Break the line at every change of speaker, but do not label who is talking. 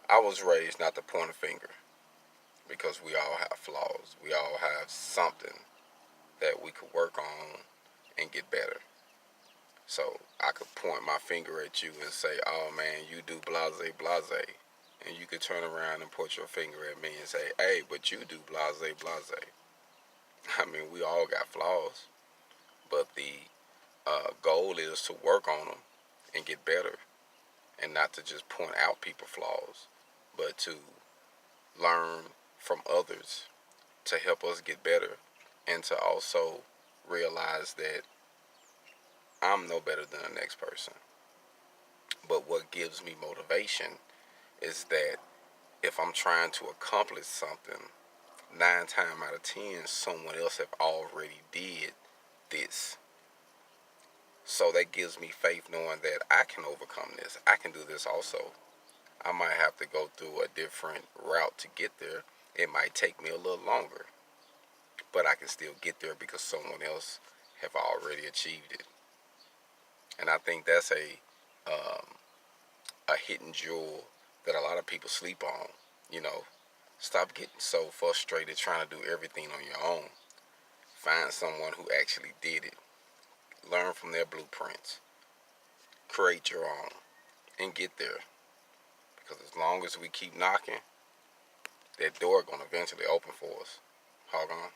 I was raised not to point a finger because we all have flaws. We all have something that we could work on and get better. So I could point my finger at you and say, "Oh man, you do blase blase," and you could turn around and point your finger at me and say, "Hey, but you do blase blase." I mean, we all got flaws, but the goal is to work on them and get better, and not to just point out people's flaws, but to learn from others to help us get better, and to also realize that I'm no better than the next person. But what gives me motivation is that if I'm trying to accomplish something, 9 times out of 10, someone else have already did this. So that gives me faith knowing that I can overcome this. I can do this also. I might have to go through a different route to get there. It might take me a little longer, but I can still get there because someone else have already achieved it. And I think that's a hidden jewel that a lot of people sleep on. You know, stop getting so frustrated trying to do everything on your own. Find someone who actually did it. Learn from their blueprints. Create your own and get there. Because as long as we keep knocking, that door gonna eventually open for us. Hog on.